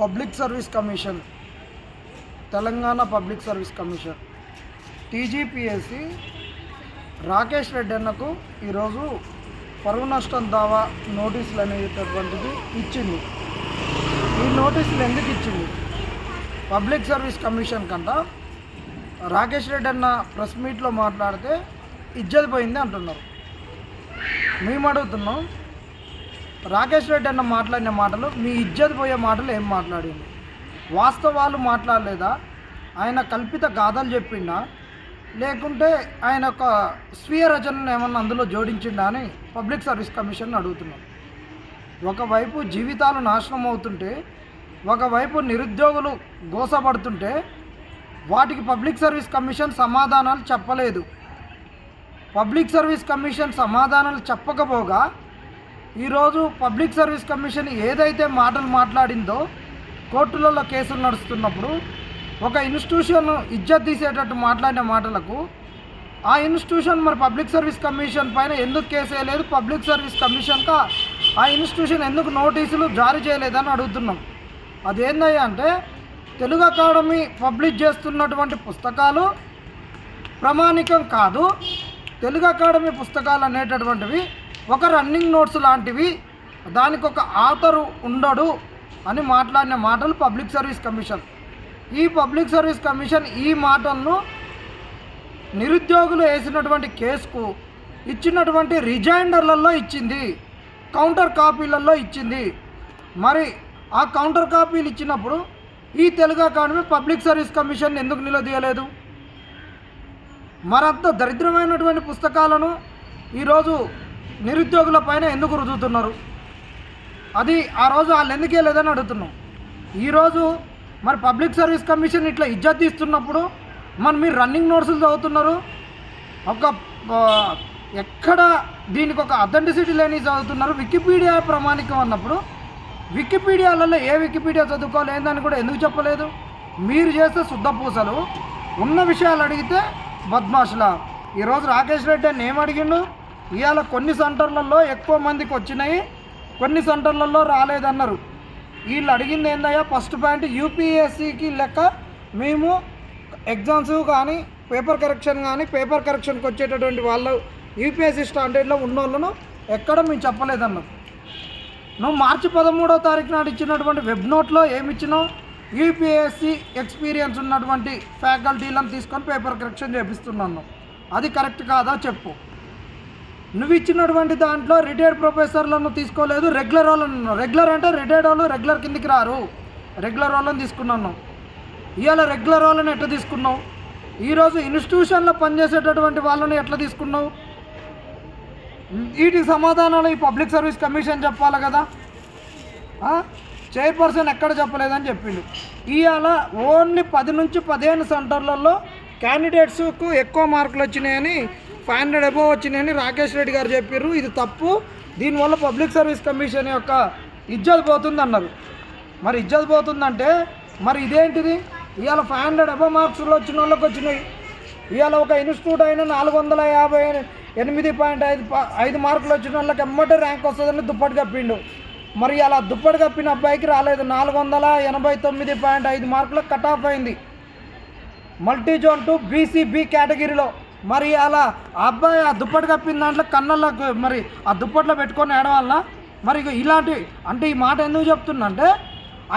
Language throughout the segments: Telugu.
Public service commission, Telangana public service commission TGPSC Rakesh Reddy అన్నకు ఈరోజు పరువు నష్టం దావా నోటీసులు అనేటటువంటిది ఇచ్చింది. ఈ నోటీసులు ఎందుకు ఇచ్చింది? పబ్లిక్ సర్వీస్ కమిషన్ కంట రాకేష్ రెడ్డి అన్న ప్రెస్ మీట్లో మాట్లాడితే ఇజ్జత్ పోయింది అంటున్నారు. మేము అడుగుతున్నాం, రాకేష్ రెడ్డి అన్న మాట్లాడిన మాటలు మీ ఇజ్జత్ పోయే మాటలు ఏం మాట్లాడింది? వాస్తవాలు మాట్లాడలేదా? ఆయన కల్పిత గాథలు చెప్పిండా, లేకుంటే ఆయన ఒక స్వీయ రచనను ఏమన్నా అందులో జోడించిండా అని పబ్లిక్ సర్వీస్ కమిషన్ అడుగుతున్నాం. ఒకవైపు జీవితాలు నాశనం అవుతుంటే, ఒకవైపు నిరుద్యోగులు గోసపడుతుంటే వాటికి పబ్లిక్ సర్వీస్ కమిషన్ సమాధానాలు చెప్పలేదు. పబ్లిక్ సర్వీస్ కమిషన్ సమాధానాలు చెప్పకపోగా ఈరోజు పబ్లిక్ సర్వీస్ కమిషన్ ఏదైతే మాటలు మాట్లాడిందో కోర్టులలో కేసులు నడుస్తున్నప్పుడు ఒక ఇన్స్టిట్యూషన్ ఇజ్జత్ తీసేటట్టు మాట్లాడిన మాటలకు ఆ ఇన్స్టిట్యూషన్ మరి పబ్లిక్ సర్వీస్ కమిషన్ పైన ఎందుకు కేసు వేయలేదు? పబ్లిక్ సర్వీస్ కమిషన్కి ఆ ఇన్స్టిట్యూషన్ ఎందుకు నోటీసులు జారీ చేయలేదని అడుగుతున్నాం. అదేందయ్యా అంటే, తెలుగు అకాడమీ పబ్లిష్ చేస్తున్నటువంటి పుస్తకాలు ప్రామాణికం కాదు, తెలుగు అకాడమీ పుస్తకాలు అనేటటువంటివి ఒక రన్నింగ్ నోట్స్ లాంటివి, దానికి ఒక ఆథరు ఉండడు అని మాట్లాడిన మాటలు పబ్లిక్ సర్వీస్ కమిషన్. ఈ పబ్లిక్ సర్వీస్ కమిషన్ ఈ మాటలను నిరుద్యోగులు వేసినటువంటి కేసుకు ఇచ్చినటువంటి రిజైండర్లలో ఇచ్చింది, కౌంటర్ కాపీలలో ఇచ్చింది. మరి ఆ కౌంటర్ కాపీలు ఇచ్చినప్పుడు ఈ Telugu academy public service commission ఎందుకు నిలదీయలేదు? మరంత దరిద్రమైనటువంటి పుస్తకాలను ఈరోజు నిరుద్యోగుల పైన ఎందుకు రుద్దుతున్నారు? అది ఆ రోజు వాళ్ళు ఎందుకే లేదని అడుగుతున్నాం. ఈరోజు మరి పబ్లిక్ సర్వీస్ కమిషన్ ఇట్లా ఇజ్జత్ ఇస్తున్నప్పుడు మరి మీరు రన్నింగ్ నోట్స్లు చదువుతున్నారు, ఒక ఎక్కడ దీనికి ఒక అథెంటిసిటీ లేని చదువుతున్నారు. వికీపీడియా ప్రామాణికం అన్నప్పుడు వికీపీడియాలలో ఏ వికీపీడియా చదువుకోవాలి ఏందని కూడా ఎందుకు చెప్పలేదు? మీరు చేస్తే శుద్ధపూసలు, ఉన్న విషయాలు అడిగితే బద్మాషులా. ఈరోజు రాకేష్ రెడ్డి అని ఏమడిగిండు? ఇవాళ కొన్ని సెంటర్లలో ఎక్కువ మందికి వచ్చినాయి, కొన్ని సెంటర్లలో రాలేదన్నారు. వీళ్ళు అడిగింది ఏందయ్యా? ఫస్ట్ పాయింట్, యూపీఎస్సీకి లెక్క మేము ఎగ్జామ్స్ కానీ పేపర్ కరెక్షన్కి వచ్చేటటువంటి వాళ్ళు యూపీఎస్సీ స్టాండర్డ్లో ఉన్న వాళ్ళను ఎక్కడ మేము చెప్పలేదన్నాం. నువ్వు మార్చి 13వ తారీఖు నాడు ఇచ్చినటువంటి వెబ్ నోట్లో ఏమిచ్చినావు? యూపీఎస్సీ ఎక్స్పీరియన్స్ ఉన్నటువంటి ఫ్యాకల్టీలను తీసుకొని పేపర్ కరెక్షన్ చేపిస్తున్నాను. అది కరెక్ట్ కాదా చెప్పు. నువ్వు ఇచ్చినటువంటి దాంట్లో రిటైర్డ్ ప్రొఫెసర్లను తీసుకోలేదు, రెగ్యులర్ వాళ్ళను. రెగ్యులర్ అంటే రిటైర్డ్ వాళ్ళు రెగ్యులర్ కిందికి రారు, రెగ్యులర్ వాళ్ళని తీసుకున్నాను. ఇవాళ రెగ్యులర్ వాళ్ళని ఎట్లా తీసుకున్నావు? ఈరోజు ఇన్స్టిట్యూషన్లో పనిచేసేటటువంటి వాళ్ళని ఎట్లా తీసుకున్నావు? వీటికి సమాధానాలు ఈ పబ్లిక్ సర్వీస్ కమిషన్ చెప్పాలి కదా. చైర్పర్సన్ ఎక్కడ చెప్పలేదని చెప్పిండు. ఇవాళ ఓన్లీ 10 నుంచి 15 సెంటర్లలో క్యాండిడేట్స్కు ఎక్కువ మార్కులు వచ్చినాయని, 500 అబోవ్ వచ్చినాయని రాకేష్ రెడ్డి గారు చెప్పారు. ఇది తప్పు, దీనివల్ల పబ్లిక్ సర్వీస్ కమిషన్ యొక్క ఇజ్జత్ పోతుంది అన్నారు. మరి ఇజ్జత్ పోతుందంటే మరి ఇదేంటిది? ఇవాళ 500 అబోవ్ మార్క్స్లో వచ్చిన వాళ్ళకి వచ్చినాయి. ఇవాళ ఒక ఇన్స్టిట్యూట్ అయినా 458.5 మార్కులు వచ్చిన వాళ్ళకి ఎమ్మటే ర్యాంక్ వస్తుందని దుప్పటి కప్పిండు. మరి అలా దుప్పటి కప్పిన అబ్బాయికి రాలేదు. 489.5 మార్కులకు కట్ ఆఫ్ అయింది మల్టీ జోన్ 2 బీసీబీ కేటగిరీలో. మరి అలా ఆ అబ్బాయి ఆ దుప్పటి కప్పిన దాంట్లో కన్నలకు మరి ఆ దుప్పట్లో పెట్టుకొని ఏడవాలనా? మరి ఇలాంటి అంటే ఈ మాట ఎందుకు చెప్తున్నా అంటే,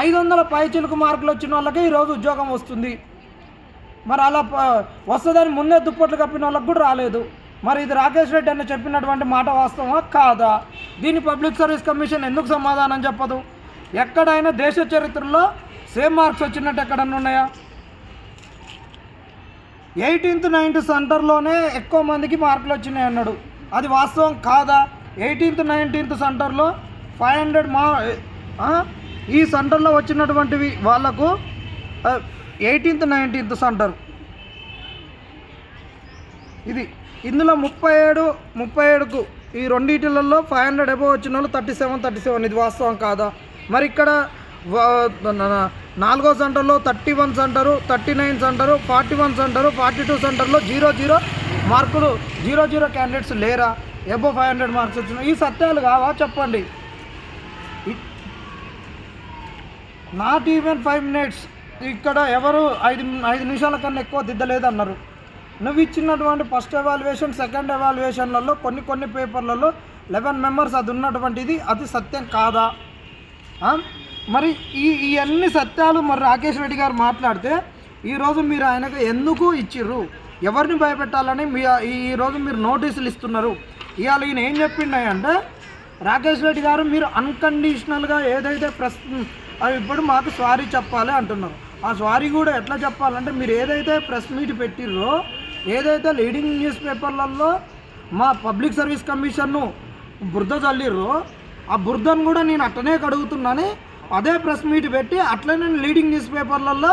500 పైచిలకు మార్కులు వచ్చిన వాళ్ళకే ఈరోజు ఉద్యోగం వస్తుంది. మరి అలా వస్తుందని ముందే దుప్పట్లు కప్పిన వాళ్ళకి కూడా రాలేదు. మరి ఇది రాకేష్ రెడ్డి అని చెప్పినటువంటి మాట వాస్తవమా కాదా? దీన్ని పబ్లిక్ సర్వీస్ కమిషన్ ఎందుకు సమాధానం చెప్పదు? ఎక్కడైనా దేశ చరిత్రలో సేమ్ మార్క్స్ వచ్చినట్టు ఎక్కడన్నా ఉన్నాయా? 18th 9th సెంటర్లోనే ఎక్కువ మందికి మార్కులు వచ్చినాయి అన్నాడు. అది వాస్తవం కాదా? 18th 19th సెంటర్లో 500 ఈ సెంటర్లో వచ్చినటువంటివి వాళ్లకు 18th 19th సెంటర్ ఇది. ఇందులో 37కు ఈ రెండింటిలలో 500 అబోవ్ వచ్చిన వాళ్ళు 37. ఇది వాస్తవం కాదా? మరి ఇక్కడ 4వ సెంటర్లో 31 సెంటరు, 39 సెంటరు, 41 సెంటరు, 42 సెంటర్లో 0 మార్కులు 0 క్యాండిడేట్స్ లేరా? అబోవ్ 500 మార్క్స్ వచ్చిన ఈ సత్యాలు కావా చెప్పండి. Not even 5 minutes. ఇక్కడ ఎవరు 5 నిమిషాల కన్నా ఎక్కువ దిద్దలేదు అన్నారు. నువ్వు ఇచ్చినటువంటి ఫస్ట్ ఎవాల్యుయేషన్, సెకండ్ ఎవాల్యుయేషన్లలో కొన్ని పేపర్లలో 11 members అది ఉన్నటువంటిది అది సత్యం కాదా? మరి ఇవన్నీ సత్యాలు మరి రాకేష్ రెడ్డి గారు మాట్లాడితే ఈరోజు మీరు ఆయనకు ఎందుకు ఇచ్చిర్రు? ఎవరిని భయపెట్టాలని ఈరోజు మీరు నోటీసులు ఇస్తున్నారు? ఇవాళ ఈయన ఏం చెప్పిండే రాకేష్ రెడ్డి గారు మీరు అన్కండిషనల్గా ఏదైతే ఇప్పుడు మాకు సారీ చెప్పాలి అంటున్నారు. ఆ సారీ కూడా ఎట్లా చెప్పాలంటే మీరు ఏదైతే ప్రెస్ మీట్ పెట్టిర్రో, ఏదైతే లీడింగ్ న్యూస్ పేపర్లలో మా పబ్లిక్ సర్వీస్ కమిషన్ను బురద చల్లిర్రో ఆ బురదను కూడా నేను అట్టనే కడుగుతున్నాను. అదే ప్రెస్ మీట్ పెట్టి అట్లనే లీడింగ్ న్యూస్ పేపర్లలో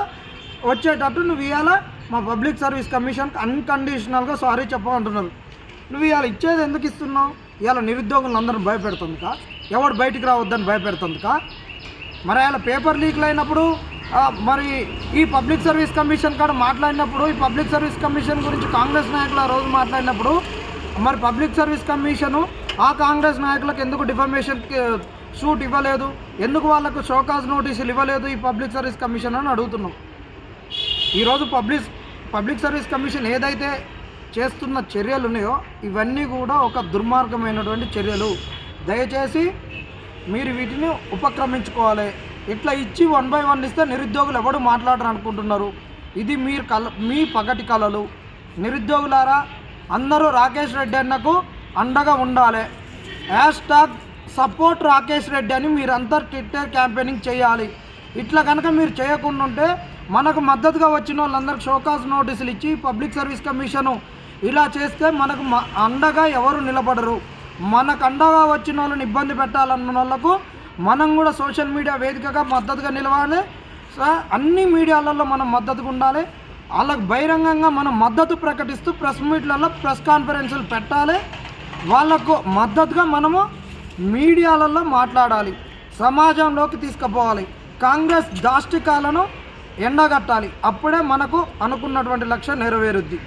వచ్చేటట్టు నువ్వు ఇవాళ మా పబ్లిక్ సర్వీస్ కమిషన్కి అన్కండిషనల్గా సారీ చెప్పమంటున్నారు. నువ్వు ఇవాళ ఇచ్చేది ఎందుకు ఇస్తున్నావు? ఇవాళ నిరుద్యోగులను అందరూ భయపెడుతుందికా? ఎవడు బయటికి రావద్దని భయపెడుతుందికా? మరి ఆయన పేపర్ లీక్లు అయినప్పుడు మరి ఈ పబ్లిక్ సర్వీస్ కమిషన్ కాడ మాట్లాడినప్పుడు, ఈ పబ్లిక్ సర్వీస్ కమిషన్ గురించి కాంగ్రెస్ నాయకులు ఆ రోజు మాట్లాడినప్పుడు మరి పబ్లిక్ సర్వీస్ కమిషను ఆ కాంగ్రెస్ నాయకులకు ఎందుకు డిఫమేషన్ సూట్ ఇవ్వలేదు? ఎందుకు వాళ్ళకు షోకాజ్ నోటీసులు ఇవ్వలేదు ఈ పబ్లిక్ సర్వీస్ కమిషన్ అని అడుగుతున్నాం. ఈరోజు పబ్లిక్ సర్వీస్ కమిషన్ ఏదైతే చేస్తున్న చర్యలు ఉన్నాయో ఇవన్నీ కూడా ఒక దుర్మార్గమైనటువంటి చర్యలు. దయచేసి మీరు వీటిని ఉపక్రమించుకోవాలి. ఇట్లా ఇచ్చి 1 by 1 ఇస్తే నిరుద్యోగులు ఎవడు మాట్లాడరు అనుకుంటున్నారు. ఇది మీ పగటి కళలు. నిరుద్యోగులారా అందరూ రాకేష్ రెడ్డి అన్నకు అండగా ఉండాలి. #సపోర్ట్ రాకేష్ రెడ్డి అని మీరంతా ట్విట్టర్ క్యాంపెయినింగ్ చేయాలి. ఇట్లా కనుక మీరు చేయకుండా ఉంటే మనకు మద్దతుగా వచ్చిన వాళ్ళందరికీ షోకాజ్ నోటీసులు ఇచ్చి పబ్లిక్ సర్వీస్ కమిషను ఇలా చేస్తే మనకు అండగా ఎవరు నిలబడరు. మనకు అండగా వచ్చిన వాళ్ళని ఇబ్బంది పెట్టాలన్న వాళ్ళకు మనం కూడా సోషల్ మీడియా వేదికగా మద్దతుగా నిలవాలి. అన్ని మీడియాలలో మనం మద్దతుగా ఉండాలి. వాళ్ళకు బహిరంగంగా మనం మద్దతు ప్రకటిస్తూ ప్రెస్ మీట్లలో ప్రెస్ కాన్ఫరెన్సులు పెట్టాలి. వాళ్ళకు మద్దతుగా మనము మీడియాలలో మాట్లాడాలి, సమాజంలోకి తీసుకుపోవాలి, కాంగ్రెస్ దాష్టికాలను ఎండగట్టాలి. అప్పుడే మనకు అనుకున్నటువంటి లక్ష్యం నెరవేరుద్ది.